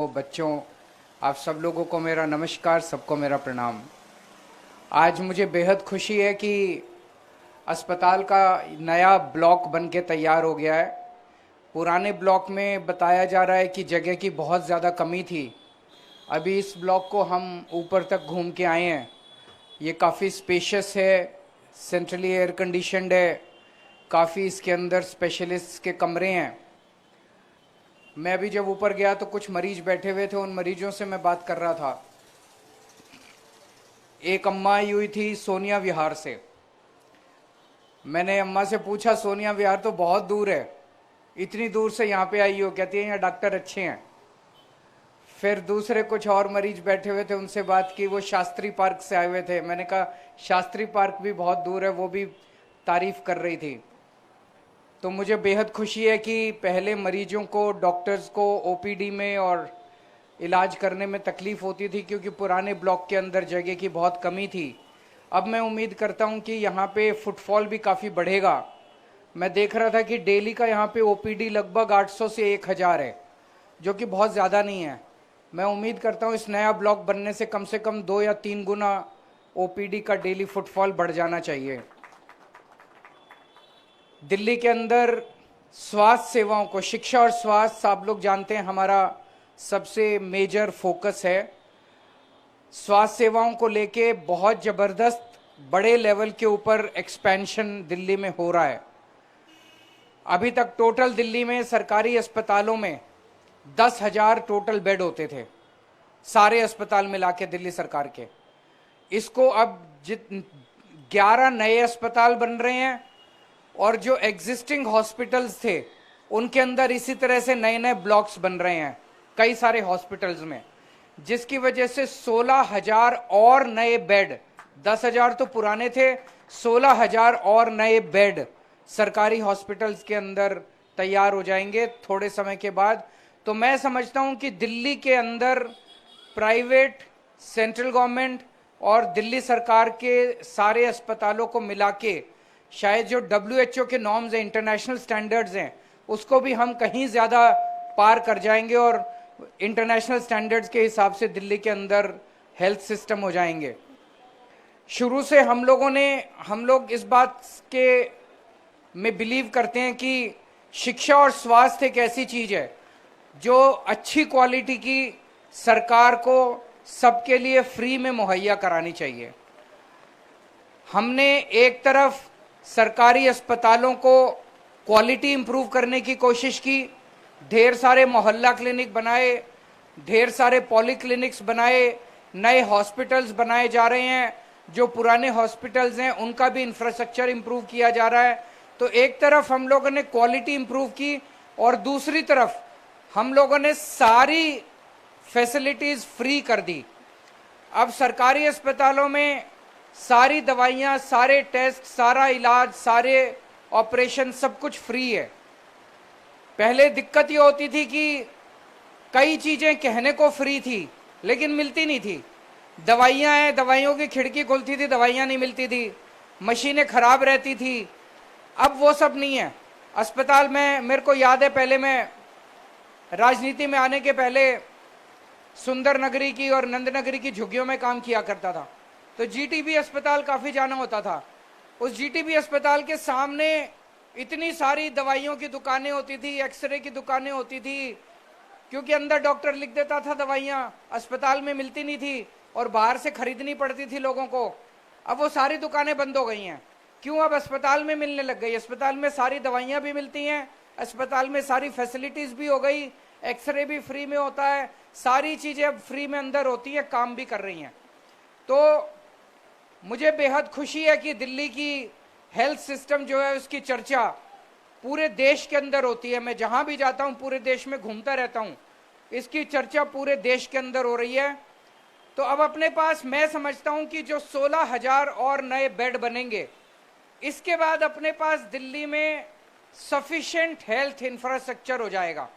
बुजुर्गों, बच्चों, आप सब लोगों को मेरा नमस्कार, सबको मेरा प्रणाम। आज मुझे बेहद खुशी है कि अस्पताल का नया ब्लॉक बन के तैयार हो गया है। पुराने ब्लॉक में बताया जा रहा है कि जगह की बहुत ज़्यादा कमी थी। अभी इस ब्लॉक को हम ऊपर तक घूम के आए हैं। ये काफ़ी स्पेशियस है, सेंट्रली एयर कंडीशनड है, काफ़ी इसके अंदर स्पेशलिस्ट के कमरे हैं। मैं अभी जब ऊपर गया तो कुछ मरीज बैठे हुए थे, उन मरीजों से मैं बात कर रहा था। एक अम्मा आई हुई थी सोनिया विहार से। मैंने अम्मा से पूछा, सोनिया विहार तो बहुत दूर है, इतनी दूर से यहाँ पे आई हो? कहती है यहाँ डॉक्टर अच्छे हैं। फिर दूसरे कुछ और मरीज बैठे हुए थे, उनसे बात की, वो शास्त्री पार्क से आए हुए थे। मैंने कहा शास्त्री पार्क भी बहुत दूर है, वो भी तारीफ कर रही थी। तो मुझे बेहद खुशी है कि पहले मरीजों को, डॉक्टर्स को ओपीडी में और इलाज करने में तकलीफ होती थी क्योंकि पुराने ब्लॉक के अंदर जगह की बहुत कमी थी। अब मैं उम्मीद करता हूं कि यहाँ पे फुटफॉल भी काफ़ी बढ़ेगा। मैं देख रहा था कि डेली का यहाँ पे ओपीडी लगभग 800 से 1000 है, जो कि बहुत ज़्यादा नहीं है। मैं उम्मीद करता हूँ इस नया ब्लॉक बनने से कम 2 या 3 गुना ओपीडी का डेली फुटफॉल बढ़ जाना चाहिए। दिल्ली के अंदर स्वास्थ्य सेवाओं को, शिक्षा और स्वास्थ्य आप लोग जानते हैं हमारा सबसे मेजर फोकस है। स्वास्थ्य सेवाओं को लेके बहुत ज़बरदस्त बड़े लेवल के ऊपर एक्सपेंशन दिल्ली में हो रहा है। अभी तक टोटल दिल्ली में सरकारी अस्पतालों में 10,000 टोटल बेड होते थे, सारे अस्पताल मिला के दिल्ली सरकार के। इसको अब 11 नए अस्पताल बन रहे हैं और जो एग्जिस्टिंग हॉस्पिटल्स थे उनके अंदर इसी तरह से नए नए ब्लॉक्स बन रहे हैं कई सारे हॉस्पिटल्स में, जिसकी वजह से 16,000 और नए बेड, 10,000 तो पुराने थे, 16,000 और नए बेड सरकारी हॉस्पिटल्स के अंदर तैयार हो जाएंगे थोड़े समय के बाद। तो मैं समझता हूं कि दिल्ली के अंदर प्राइवेट, सेंट्रल गवर्नमेंट और दिल्ली सरकार के सारे अस्पतालों को मिला के शायद जो WHO के नॉर्म्स हैं, इंटरनेशनल स्टैंडर्ड्स हैं, उसको भी हम कहीं ज़्यादा पार कर जाएंगे और इंटरनेशनल स्टैंडर्ड्स के हिसाब से दिल्ली के अंदर हेल्थ सिस्टम हो जाएंगे। शुरू से हम लोग इस बात के में बिलीव करते हैं कि शिक्षा और स्वास्थ्य एक ऐसी चीज़ है जो अच्छी क्वालिटी की सरकार को सबके लिए फ्री में मुहैया करानी चाहिए। हमने एक तरफ सरकारी अस्पतालों को क्वालिटी इंप्रूव करने की कोशिश की, ढेर सारे मोहल्ला क्लिनिक बनाए, ढेर सारे पॉलीक्लिनिक्स बनाए, नए हॉस्पिटल्स बनाए जा रहे हैं। जो पुराने हॉस्पिटल्स हैं उनका भी इंफ्रास्ट्रक्चर इंप्रूव किया जा रहा है। तो एक तरफ हम लोगों ने क्वालिटी इंप्रूव की और दूसरी तरफ हम लोगों ने सारी फैसिलिटीज फ्री कर दी। अब सरकारी अस्पतालों में सारी दवाइयाँ, सारे टेस्ट, सारा इलाज, सारे ऑपरेशन, सब कुछ फ्री है। पहले दिक्कत ये होती थी कि कई चीज़ें कहने को फ्री थी लेकिन मिलती नहीं थी। दवाइयाँ हैं, दवाइयों की खिड़की खुलती थी, दवाइयाँ नहीं मिलती थी, मशीनें खराब रहती थी। अब वो सब नहीं है। अस्पताल में मेरे को याद है, पहले मैं राजनीति में आने के पहले सुंदर नगरी की और नंद नगरी की झुग्गियों में काम किया करता था, तो जीटीबी अस्पताल काफ़ी जाना होता था। उस जीटीबी अस्पताल के सामने इतनी सारी दवाइयों की दुकानें होती थी, एक्सरे की दुकानें होती थी, क्योंकि अंदर डॉक्टर लिख देता था दवाइयाँ, अस्पताल में मिलती नहीं थी और बाहर से खरीदनी पड़ती थी लोगों को। अब वो सारी दुकानें बंद हो गई हैं। क्यों? अब अस्पताल में मिलने लग गई। अस्पताल में सारी दवाइयाँ भी मिलती हैं, अस्पताल में सारी फैसिलिटीज़ भी हो गई, एक्सरे भी फ्री में होता है, सारी चीज़ें अब फ्री में अंदर होती हैं, काम भी कर रही हैं। तो मुझे बेहद खुशी है कि दिल्ली की हेल्थ सिस्टम जो है उसकी चर्चा पूरे देश के अंदर होती है। मैं जहाँ भी जाता हूँ पूरे देश में घूमता रहता हूँ, इसकी चर्चा पूरे देश के अंदर हो रही है। तो अब अपने पास, मैं समझता हूँ कि जो 16,000 और नए बेड बनेंगे, इसके बाद अपने पास दिल्ली में सफिशिएंट हेल्थ इंफ्रास्ट्रक्चर हो जाएगा।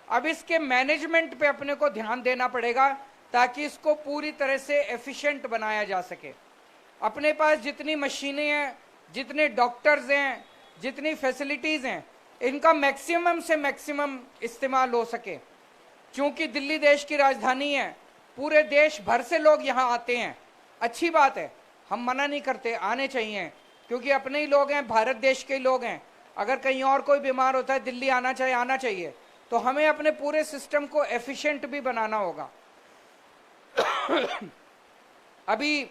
अब इसके मैनेजमेंट पे अपने को ध्यान देना पड़ेगा ताकि इसको पूरी तरह से एफिशिएंट बनाया जा सके। अपने पास जितनी मशीनें हैं, जितने डॉक्टर्स हैं, जितनी फैसिलिटीज़ हैं, इनका मैक्सिमम से मैक्सिमम इस्तेमाल हो सके। चूंकि दिल्ली देश की राजधानी है, पूरे देश भर से लोग यहाँ आते हैं, अच्छी बात है, हम मना नहीं करते, आने चाहिए, क्योंकि अपने ही लोग हैं, भारत देश के ही लोग हैं। अगर कहीं और कोई बीमार होता है, दिल्ली आना चाहिए, आना चाहिए। तो हमें अपने पूरे सिस्टम को एफिशिएंट भी बनाना होगा। अभी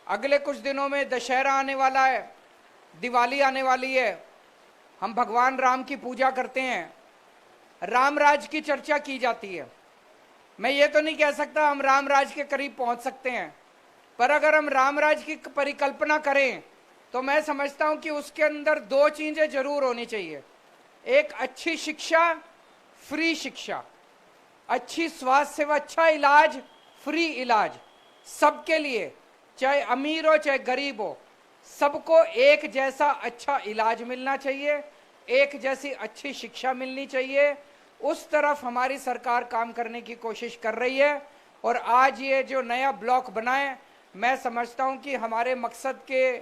अगले कुछ दिनों में दशहरा आने वाला है, दिवाली आने वाली है, हम भगवान राम की पूजा करते हैं, राम राज की चर्चा की जाती है। मैं ये तो नहीं कह सकता हम राम राज के करीब पहुंच सकते हैं, पर अगर हम राम राज की परिकल्पना करें तो मैं समझता हूं कि उसके अंदर दो चीजें जरूर होनी चाहिए। एक अच्छी शिक्षा, फ्री शिक्षा, अच्छी स्वास्थ्य सेवा, अच्छा इलाज, फ्री इलाज, सबके लिए, चाहे अमीर हो चाहे गरीब हो, सबको एक जैसा अच्छा इलाज मिलना चाहिए, एक जैसी अच्छी शिक्षा मिलनी चाहिए। उस तरफ हमारी सरकार काम करने की कोशिश कर रही है। और आज ये जो नया ब्लॉक बना है, मैं समझता हूं कि हमारे मकसद के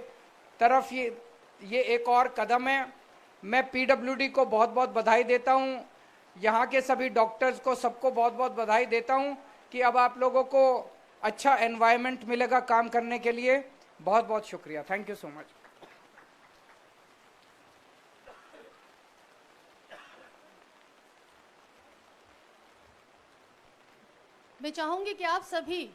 तरफ ये एक और कदम है। मैं पीडब्ल्यूडी को बहुत बहुत बधाई देता हूं, यहाँ के सभी डॉक्टर्स को, सबको बहुत बहुत बधाई देता हूं कि अब आप लोगों को अच्छा एनवायरनमेंट मिलेगा काम करने के लिए। बहुत बहुत शुक्रिया, थैंक यू सो मच। मैं चाहूंगी कि आप सभी